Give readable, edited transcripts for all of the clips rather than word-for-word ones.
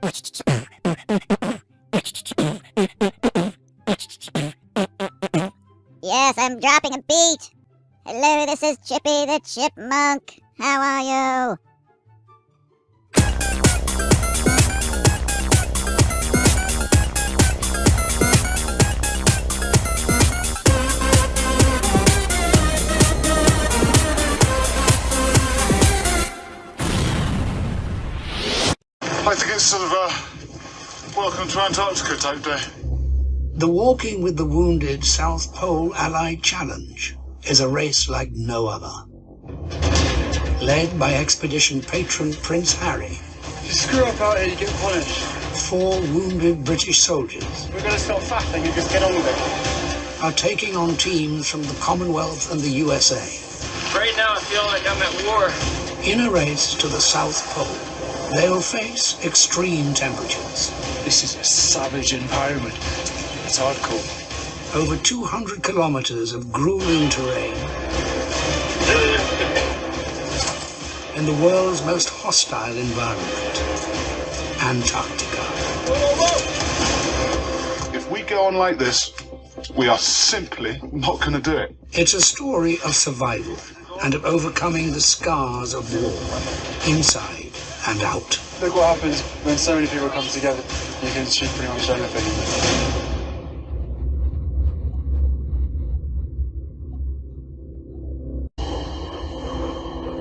Yes, I'm dropping a beat. Hello, this is Chippy the Chipmunk. How are you? I think it's sort of welcome to Antarctica type day. The Walking with the Wounded South Pole Allied Challenge is a race like no other. Led by expedition patron Prince Harry. If you screw up out here, you get punished. 4 wounded British soldiers. We're going to stop faffing and just get on with it. Are taking on teams from the Commonwealth and the USA. Right now, I feel like I'm at war. In a race to the South Pole, they'll face extreme temperatures. This is a savage environment. It's hardcore. Over 200 kilometers of grueling terrain. In the world's most hostile environment, Antarctica. If we go on like this, we are simply not going to do it. It's a story of survival and of overcoming the scars of war, inside and out. Look what happens when so many people come together. You can shoot pretty much anything.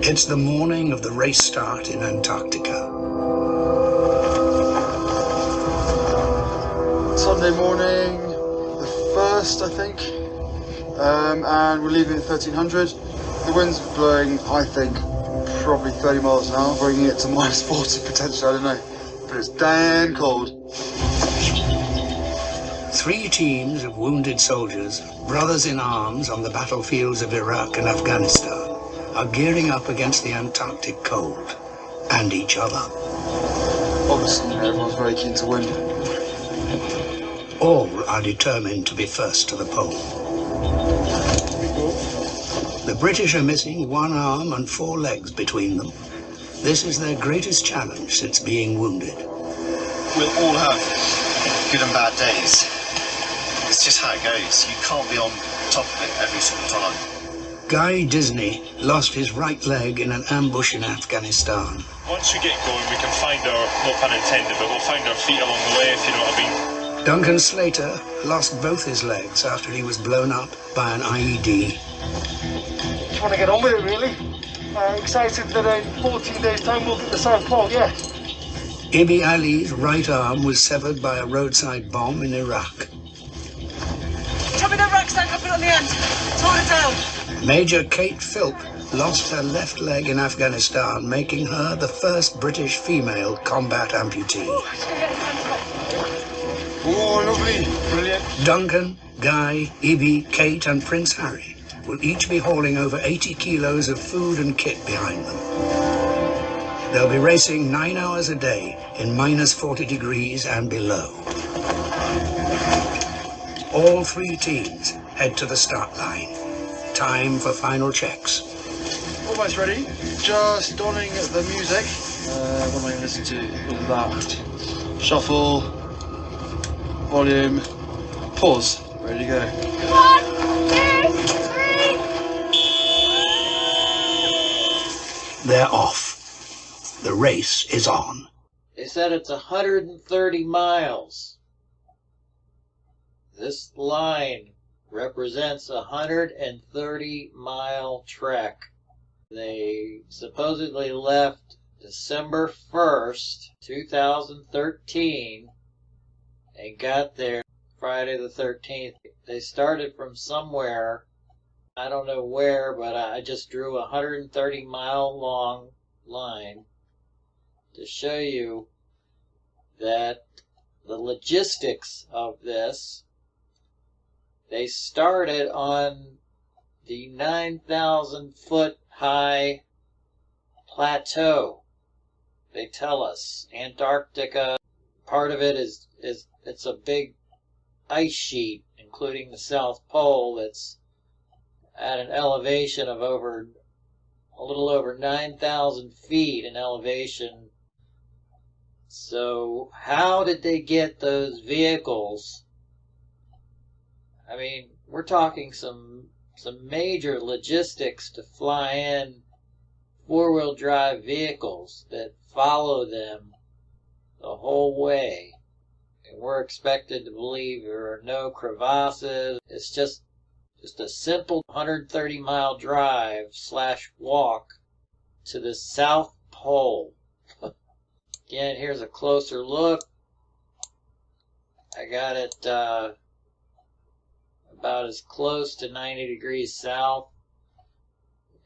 It's the morning of the race start in Antarctica. Sunday morning, the 1st, I think. And we're leaving at 1300. The wind's blowing, I think, probably 30 miles an hour, bringing it to minus 40 potentially, I don't know. But it's damn cold. 3 teams of wounded soldiers, brothers in arms on the battlefields of Iraq and Afghanistan, are gearing up against the Antarctic cold and each other. Obviously, everyone's very keen to win. All are determined to be first to the pole. The British are missing 1 arm and 4 legs between them. This is their greatest challenge since being wounded. We'll all have good and bad days. It's just how it goes. You can't be on top of it every single time. Guy Disney lost his right leg in an ambush in Afghanistan. Once we get going, we can find our, no pun intended, but we'll find our feet along the way, if you know what I mean. Duncan Slater lost both his legs after he was blown up by an IED. Just want to get on with it, really. Excited that in 14 days' time we'll get the South Pole, yeah. Ibi Ali's right arm was severed by a roadside bomb in Iraq. Tell me the rucksack, I'll put it on the end. Hold it down. Major Kate Philp lost her left leg in Afghanistan, making her the first British female combat amputee. Oh, lovely. Brilliant. Duncan, Guy, Ibi, Kate and Prince Harry will each be hauling over 80 kilos of food and kit behind them. They'll be racing 9 hours a day in minus 40 degrees and below. All 3 teams head to the start line. Time for final checks. Almost ready. Just donning the music. What am I going to listen to with that? Shuffle. Volume. Pause. Ready to go. 1, 2, 3. They're off. The race is on. They said it's 130 miles. This line represents a 130-mile trek. They supposedly left December 1st, 2013, and got there Friday the 13th. They started from somewhere, I don't know where, but I just drew a 130-mile long line to show you that the logistics of this. They started on the 9,000-foot high plateau. They tell us Antarctica, part of it is it's a big ice sheet, including the South Pole, that's at an elevation of a little over 9,000 feet in elevation. So how did they get those vehicles? I mean, we're talking some major logistics to fly in four-wheel drive vehicles that follow them the whole way. And we're expected to believe there are no crevasses. It's just a simple 130-mile drive / walk to the South Pole. Again, here's a closer look. I got it about as close to 90 degrees south.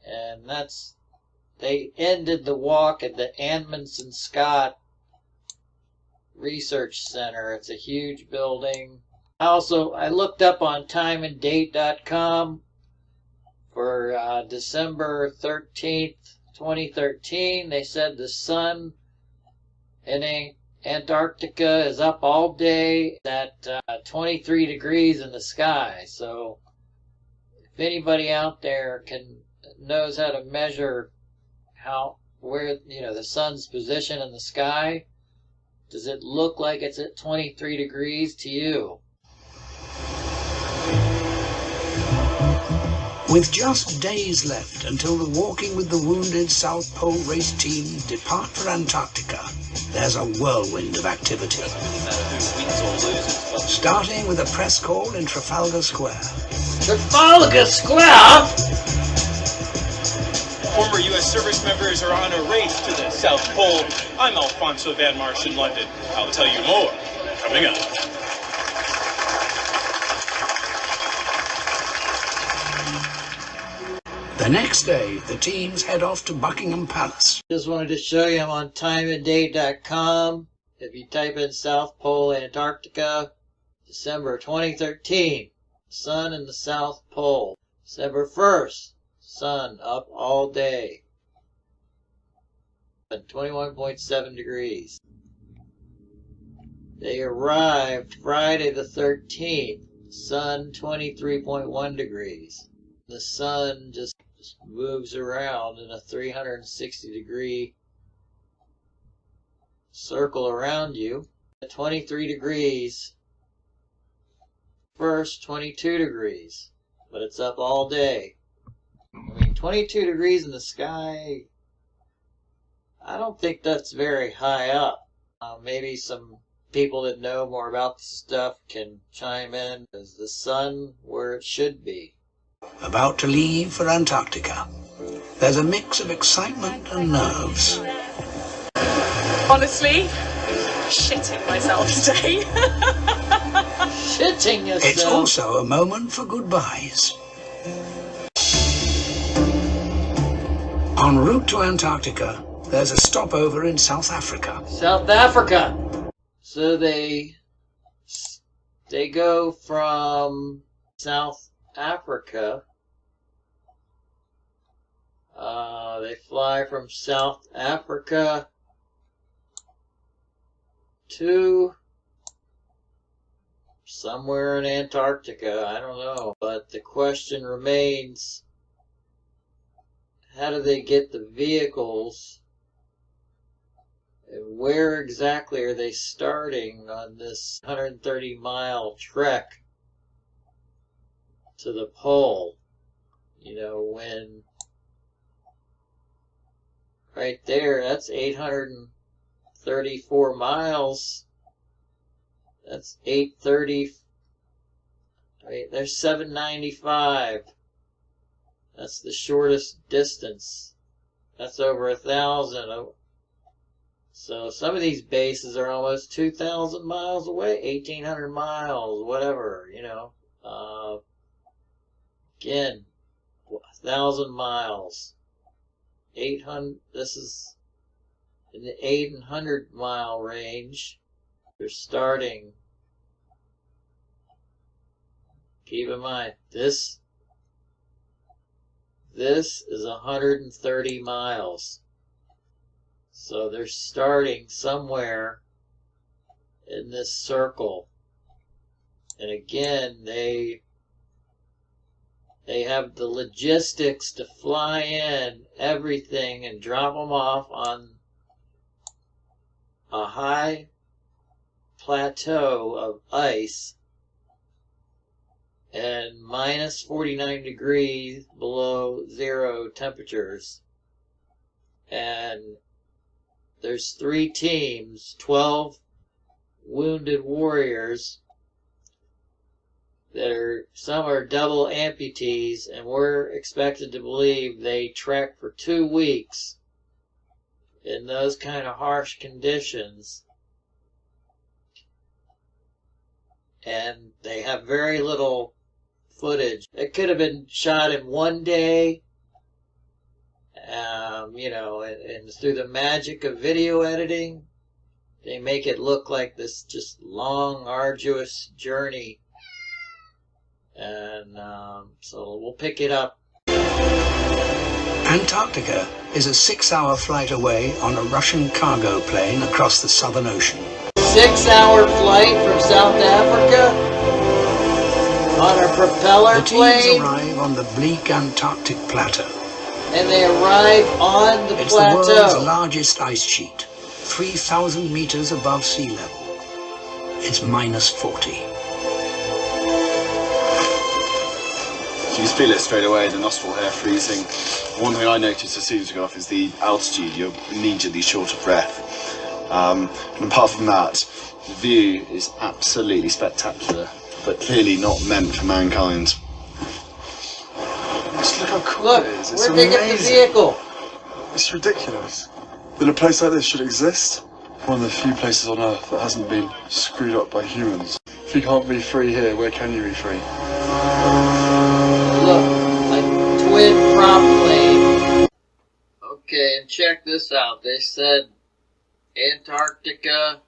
And they ended the walk at the Amundsen Scott Research Center. It's a huge building. I looked up on timeanddate.com for December 13th, 2013. They said the sun in Antarctica is up all day at 23 degrees in the sky. So if anybody out there knows how to measure where the sun's position in the sky, does it look like it's at 23 degrees to you? With just days left until the Walking with the Wounded South Pole race team depart for Antarctica, there's a whirlwind of activity. Starting with a press call in Trafalgar Square. Trafalgar Square? Former U.S. service members are on a race to the South Pole. I'm Alfonso Van Marsh in London. I'll tell you more coming up. The next day, the teams head off to Buckingham Palace. Just wanted to show you I'm on timeanddate.com. If you type in South Pole, Antarctica, December 2013, sun in the South Pole. December 1st, sun up all day. 21.7 degrees. They arrived Friday the 13th, sun 23.1 degrees. The sun just moves around in a 360-degree circle around you. At 23 degrees, first 22 degrees, but it's up all day. I mean, 22 degrees in the sky, I don't think that's very high up. Maybe some people that know more about this stuff can chime in. Is the sun where it should be? About to leave for Antarctica. There's a mix of excitement and nerves. Honestly, shitting myself today. Shitting yourself. It's also a moment for goodbyes. En route to Antarctica, there's a stopover in South Africa. South Africa. So they go from South Africa. They fly from South Africa to somewhere in Antarctica. I don't know. But the question remains, how do they get the vehicles? And where exactly are they starting on this 130-mile trek to the pole? When right there, that's 834 miles. That's 830. Wait, there's 795. That's the shortest distance. That's over 1,000. So some of these bases are almost 2,000 miles away, 1,800 miles, whatever, Again, 1,000 miles. 800. This is in the 800-mile range. They're starting. Keep in mind, this is 130 miles. So they're starting somewhere in this circle. And again, they have the logistics to fly in everything and drop them off a high plateau of ice and minus 49 degrees below zero temperatures. And there's 3 teams, 12 wounded warriors that are, some are double amputees, and we're expected to believe they trek for 2 weeks in those kind of harsh conditions. And they have very little footage. It could have been shot in 1 day, and through the magic of video editing, they make it look like this just long, arduous journey. And so we'll pick it up. Antarctica is a 6-hour flight away on a Russian cargo plane across the Southern Ocean. 6-hour flight from South Africa on a propeller The teams plane, arrive on the bleak Antarctic plateau. and they arrive on the It's the world's plateau. largest ice sheet, 3,000 meters above sea level. It's minus 40. You just feel it straight away, the nostril hair freezing. One thing I noticed as soon as we got off is the altitude. You're immediately short of breath. And apart from that, the view is absolutely spectacular, but clearly not meant for mankind. Just look how cool Look, it is. It's where'd they get the amazing. vehicle? It's ridiculous that a place like this should exist. One of the few places on Earth that hasn't been screwed up by humans. If you can't be free here, where can you be free? Look, a twin prop plane. Okay, and check this out. They said Antarctica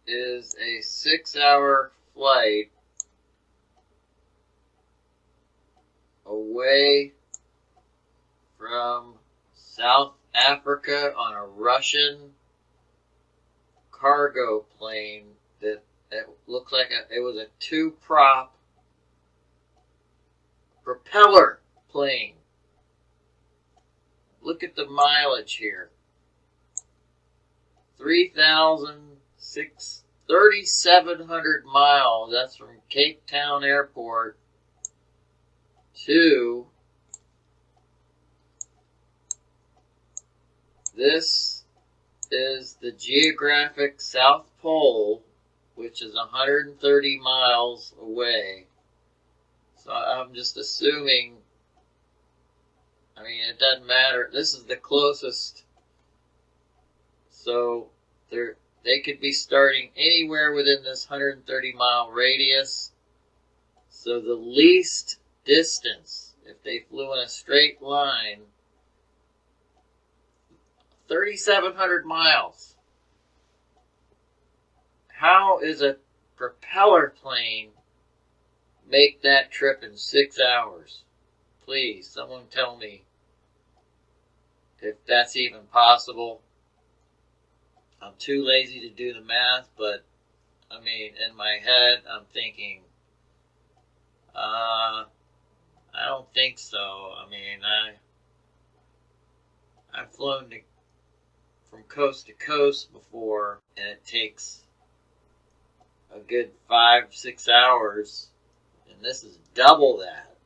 is a 6-hour flight away from South Africa on a Russian cargo plane that looked like it was a 2-prop propeller plane. Look at the mileage here. 3,700 miles. That's from Cape Town Airport to this is the geographic South Pole, which is 130 miles away. So I'm just assuming, I mean, it doesn't matter. This is the closest. So they could be starting anywhere within this 130-mile radius. So the least distance, if they flew in a straight line, 3,700 miles. How is a propeller plane make that trip in 6 hours? Please, someone tell me if that's even possible. I'm too lazy to do the math, but I mean, in my head, I'm thinking, I don't think so. I mean, I've flown from coast to coast before, and it takes a good 5-6 hours, and this is double that.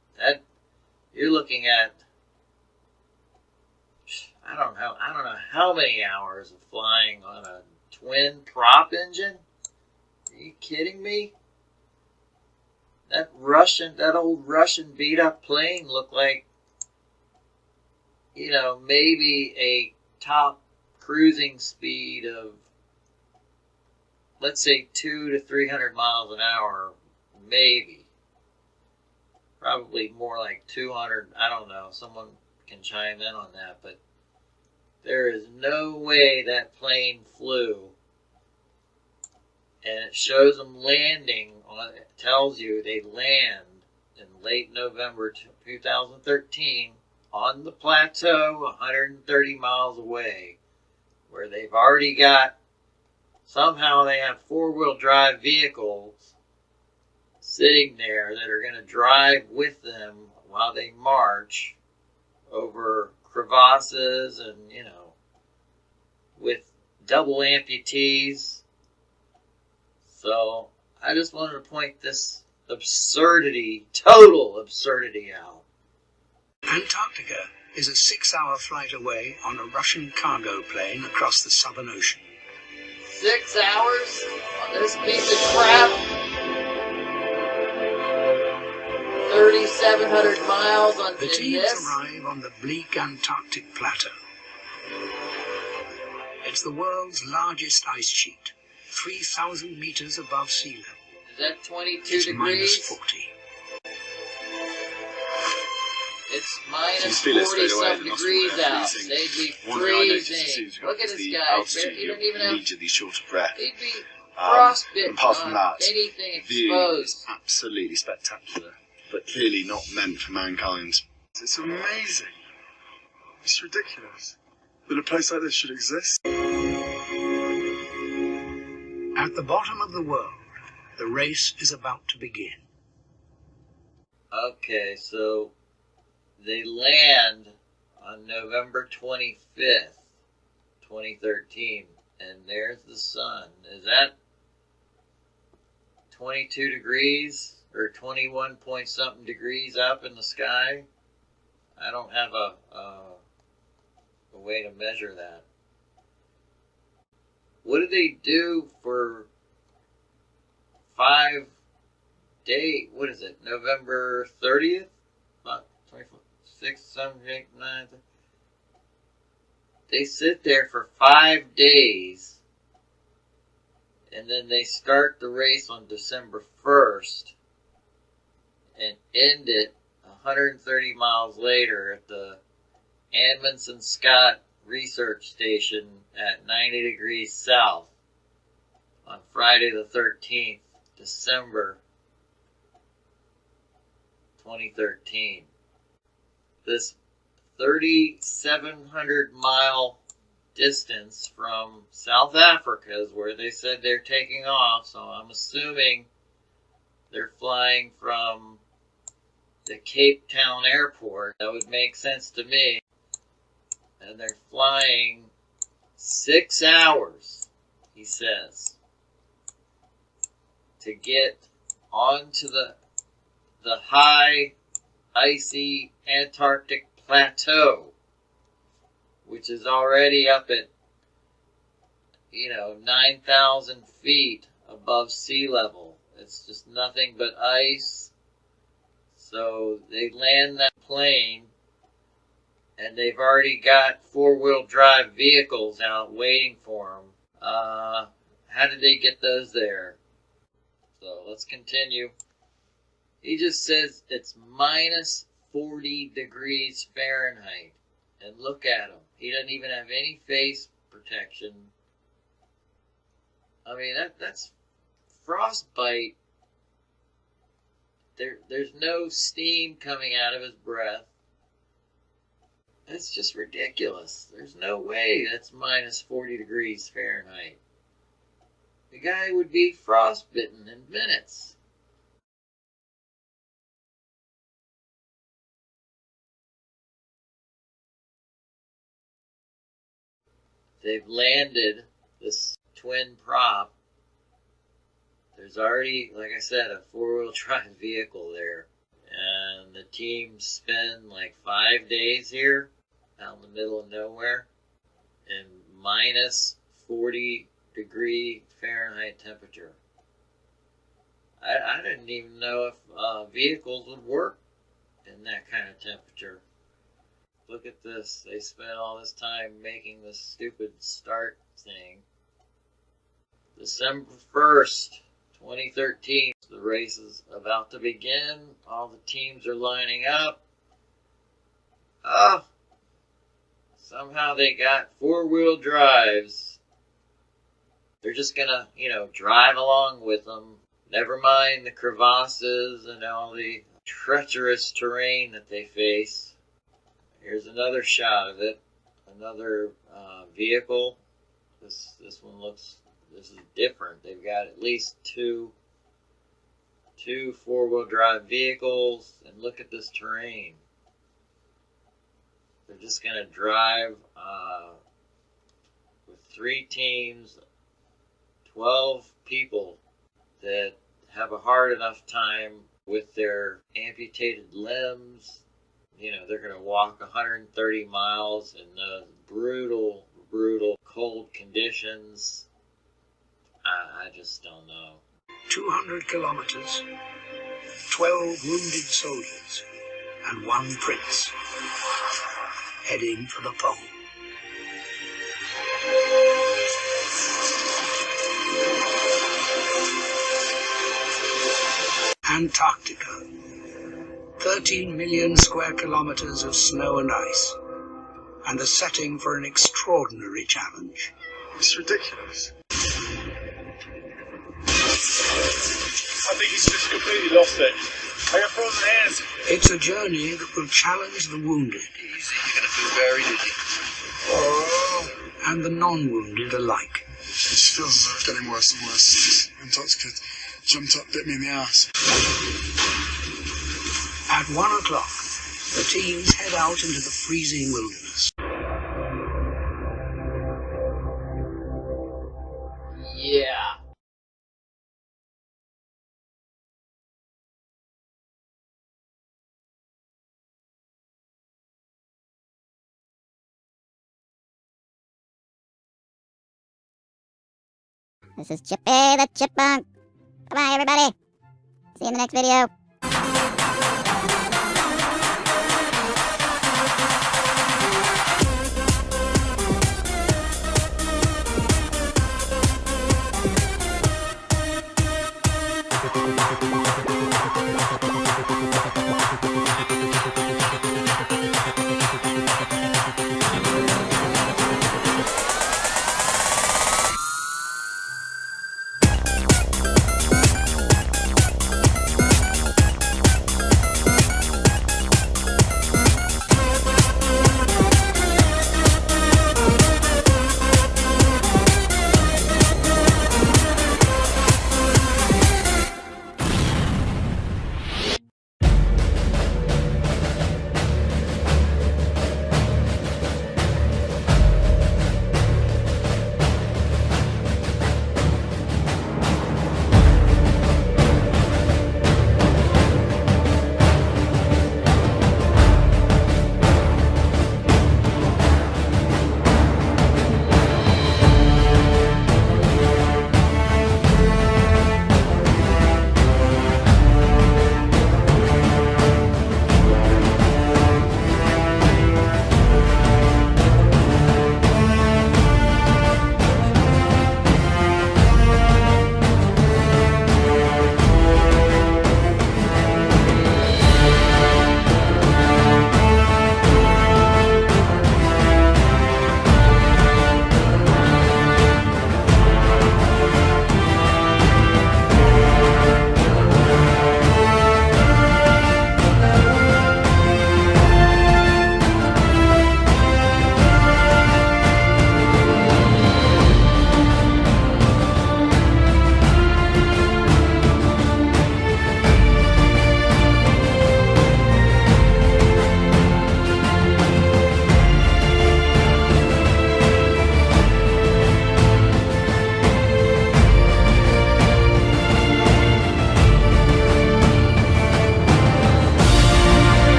You're looking at, I don't know how many hours of flying on a twin prop engine. Are you kidding me? That old Russian beat up plane looked like, maybe a top cruising speed of, let's say 200 to 300 miles an hour, maybe. Probably more like 200, I don't know, someone can chime in on that, but there is no way that plane flew. And it shows them landing it tells you they land in late November 2013 on the plateau 130 miles away, where they've already got, somehow they have 4-wheel drive vehicles sitting there that are going to drive with them while they march over crevasses and, with double amputees. So I just wanted to point this absurdity, total absurdity out. Antarctica is a 6-hour flight away on a Russian cargo plane across the Southern Ocean. 6 hours on this piece of crap? 3,700 miles on The teams this? arrive on the bleak Antarctic plateau. It's the world's largest ice sheet, 3,000 meters above sea level. Is that 22 It's degrees? minus 40. It's minus You feel it 40 straight away, some the nostril degrees air out. freezing. They'd be One thing I noticed as soon freezing. as you got Look at to this the guy. altitude, He you're doesn't even have. immediately short of breath. He'd be frostbitten apart from on that, anything view is exposed. absolutely spectacular, but clearly not meant for mankind. It's amazing. It's ridiculous that a place like this should exist. At the bottom of the world, the race is about to begin. Okay, so they land on November 25th, 2013, and there's the sun. Is that 22 degrees or 21 point something degrees up in the sky? I don't have a way to measure that. What did they do for 5 days? What is it? November 30th? 24, 6, 7, 8, 9. They sit there for 5 days, and then they start the race on December 1st and end it 130 miles later at the Amundsen Scott Research Station at 90 degrees south on Friday the 13th, December 2013. This 3,700 mile distance from South Africa is where they said they're taking off, so I'm assuming they're flying from the Cape Town airport. That would make sense to me. And they're flying 6 hours, he says, to get onto the high, icy Antarctic plateau, which is already up at, 9,000 feet above sea level. It's just nothing but ice. So they land that plane, and they've already got 4-wheel drive vehicles out waiting for them. How did they get those there? So let's continue. He just says it's minus 40 degrees Fahrenheit. And look at him. He doesn't even have any face protection. I mean, that's frostbite. There's no steam coming out of his breath. That's just ridiculous. There's no way that's minus 40 degrees Fahrenheit. The guy would be frostbitten in minutes. They've landed this twin prop. There's already, like I said, a 4-wheel drive vehicle there. And the team spend like 5 days here, out in the middle of nowhere, in minus 40 degree Fahrenheit temperature. I didn't even know if vehicles would work in that kind of temperature. Look at this. They spent all this time making this stupid start thing. December 1st, 2013. The race is about to begin. All the teams are lining up. Somehow they got 4-wheel drives. They're just gonna, drive along with them. Never mind the crevasses and all the treacherous terrain that they face. Here's another shot of it. Another vehicle. This is different. They've got at least two 4-wheel drive vehicles, and look at this terrain. They're just gonna drive with 3 teams, 12 people that have a hard enough time with their amputated limbs. You know, they're going to walk 130 miles in those brutal, cold conditions. I just don't know. 200 kilometers, 12 wounded soldiers, and 1 prince heading for the pole. Antarctica. 13 million square kilometers of snow and ice, and the setting for an extraordinary challenge. It's ridiculous. I think he's just completely lost it. I got frozen hands. It's a journey that will challenge the wounded. Easy, you're going to feel very dizzy. Oh, And the non-wounded alike. it just feels as though it's getting worse and worse. Antarctica jumped up, bit me in the ass. At 1 o'clock, the teams head out into the freezing wilderness. Yeah. This is Chippy the Chipmunk. Bye-bye, everybody. See you in the next video.